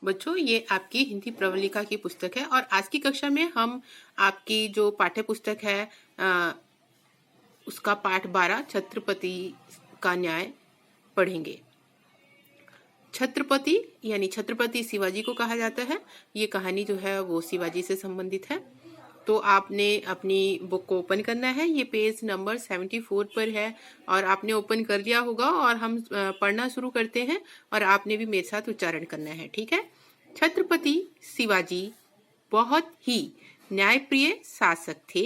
बच्चों, ये आपकी हिंदी प्रवलिका की पुस्तक है और आज की कक्षा में हम आपकी जो पाठ्य पुस्तक है उसका पाठ 12 छत्रपति का न्याय पढ़ेंगे। छत्रपति यानी छत्रपति शिवाजी को कहा जाता है। ये कहानी जो है वो शिवाजी से संबंधित है। तो आपने अपनी बुक को ओपन करना है। ये पेज नंबर 74 पर है और आपने ओपन कर लिया होगा और हम पढ़ना शुरू करते हैं और आपने भी मेरे साथ उच्चारण करना है, ठीक है। छत्रपति शिवाजी बहुत ही न्यायप्रिय शासक थे।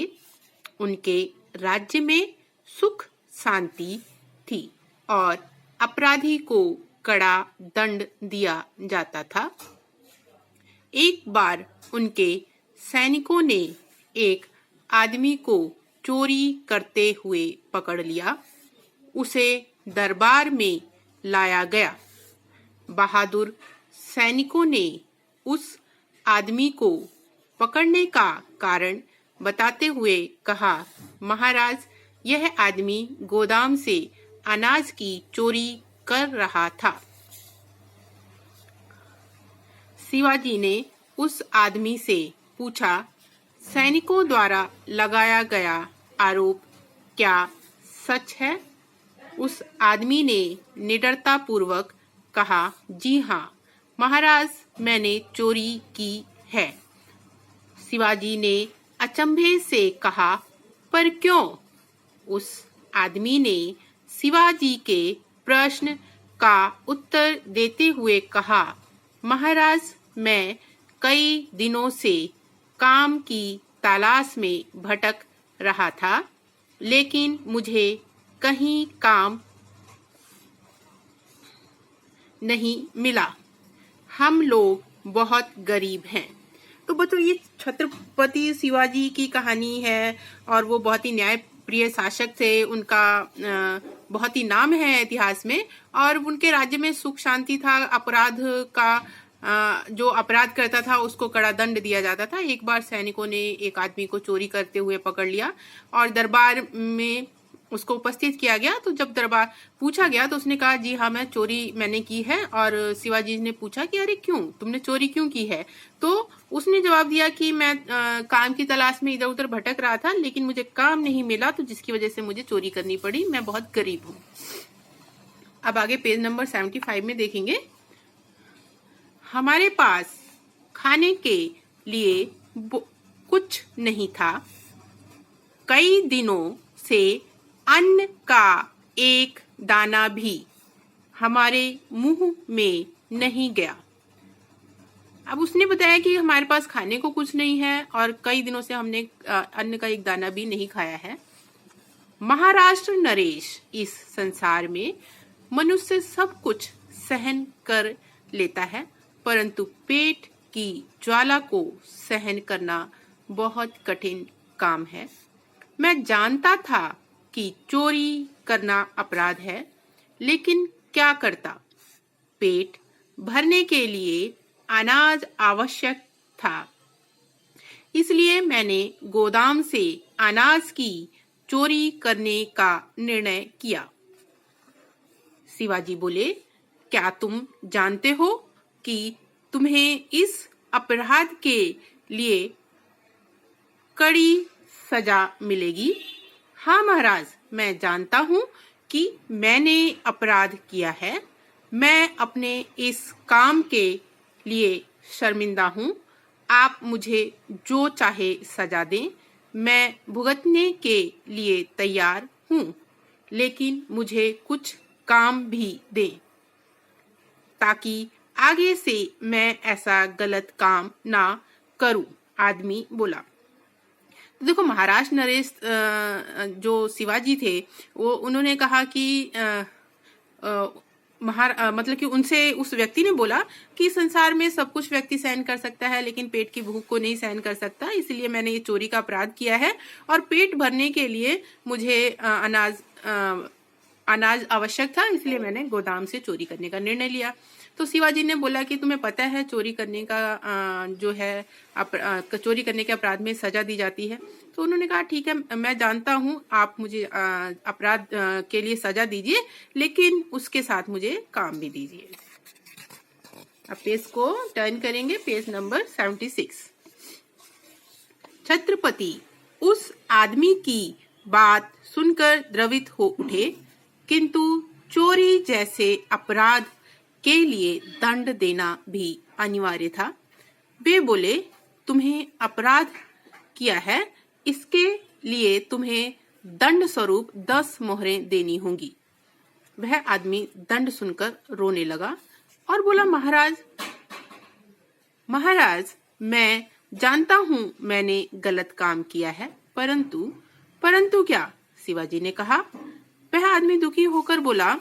उनके राज्य में सुख शांति थी और अपराधी को कड़ा दंड दिया जाता था। एक बार उनके सैनिकों ने एक आदमी को चोरी करते हुए पकड़ लिया। उसे दरबार में लाया गया। बहादुर सैनिकों ने उस आदमी को पकड़ने का कारण बताते हुए कहा, महाराज, यह आदमी गोदाम से अनाज की चोरी कर रहा था। शिवाजी ने उस आदमी से पूछा, सैनिकों द्वारा लगाया गया आरोप क्या सच है? उस आदमी ने निडरता पूर्वक कहा, जी हाँ महाराज, मैंने चोरी की है। शिवाजी ने अचंभे से कहा, पर क्यों? उस आदमी ने शिवाजी के प्रश्न का उत्तर देते हुए कहा, महाराज, मैं कई दिनों से काम की तलाश में भटक रहा था, लेकिन मुझे कहीं काम नहीं मिला। हम लोग बहुत गरीब हैं। तो बच्चों, ये छत्रपति शिवाजी की कहानी है और वो बहुत ही न्यायप्रिय शासक थे। उनका बहुत ही नाम है इतिहास में और उनके राज्य में सुख शांति था। अपराध का जो अपराध करता था उसको कड़ा दंड दिया जाता था। एक बार सैनिकों ने एक आदमी को चोरी करते हुए पकड़ लिया और दरबार में उसको उपस्थित किया गया। तो जब दरबार पूछा गया तो उसने कहा, जी हाँ, मैंने की है। और शिवाजी ने पूछा कि अरे क्यों, तुमने चोरी क्यों की है? तो उसने जवाब दिया कि मैं काम की तलाश में इधर उधर भटक रहा था, लेकिन मुझे काम नहीं मिला, तो जिसकी वजह से मुझे चोरी करनी पड़ी। मैं बहुत गरीब हूँ। अब आगे पेज नंबर 75 में देखेंगे। हमारे पास खाने के लिए कुछ नहीं था। कई दिनों से अन्न का एक दाना भी हमारे मुंह में नहीं गया। अब उसने बताया कि हमारे पास खाने को कुछ नहीं है और कई दिनों से हमने अन्न का एक दाना भी नहीं खाया है। महाराष्ट्र नरेश, इस संसार में मनुष्य सब कुछ सहन कर लेता है, परंतु पेट की ज्वाला को सहन करना बहुत कठिन काम है। मैं जानता था कि चोरी करना अपराध है, लेकिन क्या करता? पेट भरने के लिए अनाज आवश्यक था, इसलिए मैंने गोदाम से अनाज की चोरी करने का निर्णय किया। शिवाजी बोले, क्या तुम जानते हो कि तुम्हें इस अपराध के लिए कड़ी सजा मिलेगी? हाँ महाराज, मैं जानता हूँ कि मैंने अपराध किया है। मैं अपने इस काम के लिए शर्मिंदा हूँ। आप मुझे जो चाहे सजा दें, मैं भुगतने के लिए तैयार हूँ, लेकिन मुझे कुछ काम भी दें ताकि आगे से मैं ऐसा गलत काम ना करूं। आदमी बोला। तो देखो, महाराष्ट्र नरेश जो शिवाजी थे वो उन्होंने कहा कि मतलब कि उनसे उस व्यक्ति ने बोला कि संसार में सब कुछ व्यक्ति सहन कर सकता है, लेकिन पेट की भूख को नहीं सहन कर सकता, इसलिए मैंने ये चोरी का अपराध किया है और पेट भरने के लिए मुझे अनाज आवश्यक था, इसलिए मैंने गोदाम से चोरी करने का निर्णय लिया। तो शिवाजी ने बोला कि तुम्हें पता है चोरी करने का जो है चोरी करने के अपराध में सजा दी जाती है। तो उन्होंने कहा, ठीक है, मैं जानता हूँ, आप मुझे अपराध के लिए सजा दीजिए, लेकिन उसके साथ मुझे काम भी दीजिए। अब पेज को टर्न करेंगे, पेज नंबर 76। छत्रपति उस आदमी की बात सुनकर द्रवित हो उठे, किंतु चोरी जैसे अपराध के लिए दंड देना भी अनिवार्य था। वे बोले, तुम्हें अपराध किया है, इसके लिए तुम्हें दंड स्वरूप 10 मोहरें देनी होंगी। वह आदमी दंड सुनकर रोने लगा और बोला, महाराज, मैं जानता हूं मैंने गलत काम किया है, परंतु क्या? शिवाजी ने कहा। वह आदमी दुखी होकर बोला,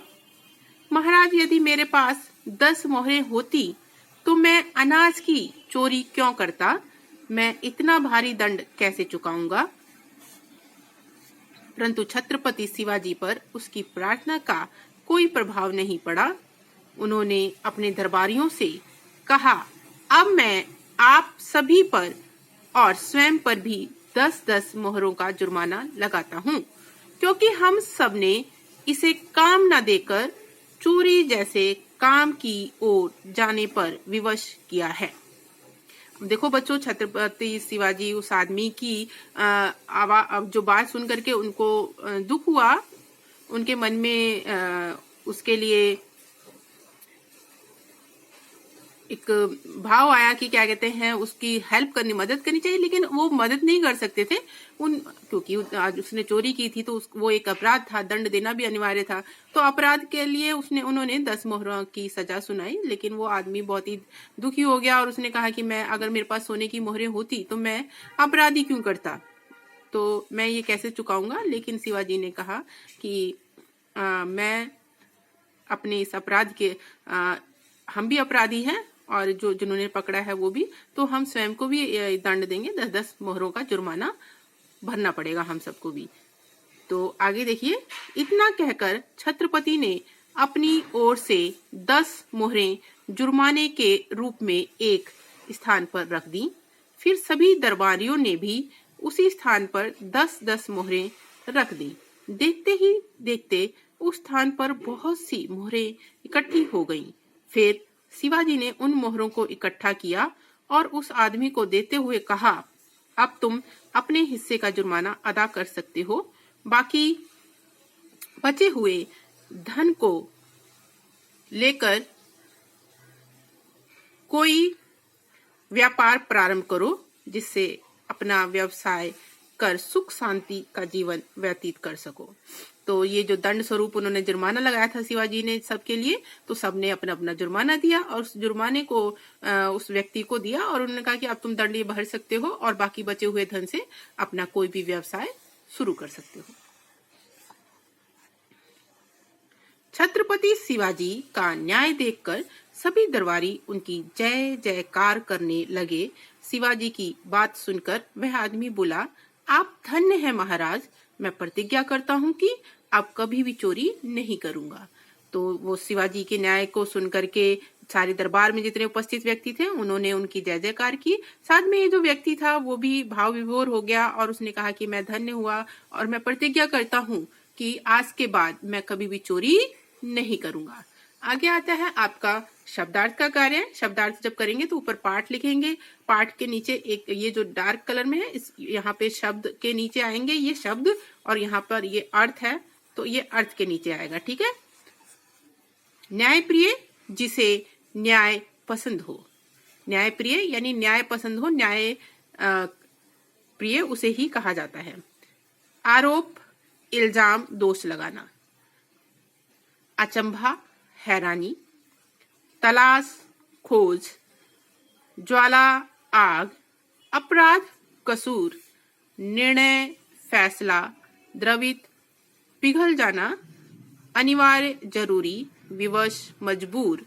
महाराज, यदि मेरे पास 10 मोहरें होती तो मैं अनाज की चोरी क्यों करता? मैं इतना भारी दंड कैसे चुकाऊंगा? परंतु छत्रपति शिवाजी पर उसकी प्रार्थना का कोई प्रभाव नहीं पड़ा। उन्होंने अपने दरबारियों से कहा, अब मैं आप सभी पर और स्वयं पर भी 10-10 मोहरों का जुर्माना लगाता हूँ, क्योंकि हम सब ने इसे काम न देकर चोरी जैसे काम की ओर जाने पर विवश किया है। देखो बच्चों, छत्रपति शिवाजी उस आदमी की जो बात सुन करके उनको दुख हुआ, उनके मन में उसके लिए एक भाव आया कि क्या कहते हैं, उसकी हेल्प करनी, मदद करनी चाहिए, लेकिन वो मदद नहीं कर सकते थे क्योंकि आज उसने चोरी की थी, तो वो एक अपराध था, दंड देना भी अनिवार्य था। तो अपराध के लिए उन्होंने 10 मोहरों की सजा सुनाई, लेकिन वो आदमी बहुत ही दुखी हो गया और उसने कहा कि मैं, अगर मेरे पास सोने की मोहरें होती तो मैं अपराध ही क्यों करता, तो मैं ये कैसे चुकाऊंगा। लेकिन शिवाजी ने कहा कि मैं अपने इस अपराध के हम भी अपराधी हैं और जिन्होंने पकड़ा है वो भी, तो हम स्वयं को भी दंड देंगे, 10-10 मोहरों का जुर्माना भरना पड़ेगा हम सबको भी। तो आगे देखिए, इतना कहकर छत्रपति ने अपनी ओर से 10 मोहरें जुर्माने के रूप में एक स्थान पर रख दी। फिर सभी दरबारियों ने भी उसी स्थान पर 10-10 मोहरें रख दी। देखते ही देखते उस स्थान पर बहुत सी मोहरें इकट्ठी हो गईं। फिर शिवाजी ने उन मोहरों को इकट्ठा किया और उस आदमी को देते हुए कहा, अब तुम अपने हिस्से का जुर्माना अदा कर सकते हो, बाकी बचे हुए धन को लेकर कोई व्यापार प्रारंभ करो, जिससे अपना व्यवसाय कर सुख शांति का जीवन व्यतीत कर सको। तो ये जो दंड स्वरूप उन्होंने जुर्माना लगाया था शिवाजी ने सबके लिए, तो सबने अपना अपना जुर्माना दिया और उस जुर्माने को उस व्यक्ति को दिया और उन्होंने कहा कि अब तुम दंड ये भर सकते हो और बाकी बचे हुए धन से अपना कोई भी व्यवसाय शुरू कर सकते हो। छत्रपति शिवाजी का न्याय देखकर सभी दरबारी उनकी जय जयकार करने लगे। शिवाजी की बात सुनकर वह आदमी बोला, आप धन्य हैं महाराज, मैं प्रतिज्ञा करता हूँ कि अब कभी भी चोरी नहीं करूंगा। तो वो शिवाजी के न्याय को सुनकर के सारे दरबार में जितने उपस्थित व्यक्ति थे उन्होंने उनकी जय जयकार की। साथ में ये जो व्यक्ति था वो भी भाव विभोर हो गया और उसने कहा कि मैं धन्य हुआ और मैं प्रतिज्ञा करता हूँ कि आज के बाद मैं कभी भी चोरी नहीं करूंगा। आगे आता है आपका शब्दार्थ का कार्य। शब्दार्थ जब करेंगे तो ऊपर पाठ लिखेंगे, पाठ के नीचे एक ये जो डार्क कलर में है इस यहाँ पे शब्द के नीचे आएंगे ये शब्द और यहाँ पर ये अर्थ है तो ये अर्थ के नीचे आएगा, ठीक है। न्याय प्रिय, जिसे न्याय पसंद हो। न्याय प्रिय यानी न्याय पसंद हो, न्याय प्रिय उसे ही कहा जाता है। आरोप, इल्जाम, दोष लगाना। अचंभा, हैरानी। तलाश, खोज। ज्वाला, आग। अपराध, कसूर। निर्णय, फैसला। द्रवित, पिघल जाना। अनिवार्य, जरूरी। विवश, मजबूर।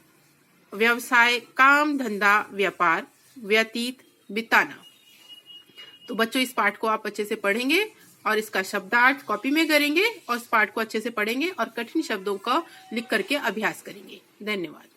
व्यवसाय, काम, धंधा, व्यापार। व्यतीत, बिताना। तो बच्चों इस पाठ को आप अच्छे से पढ़ेंगे और इसका शब्दार्थ कॉपी में करेंगे और इस पाठ को अच्छे से पढ़ेंगे और कठिन शब्दों का लिख करके अभ्यास करेंगे। धन्यवाद।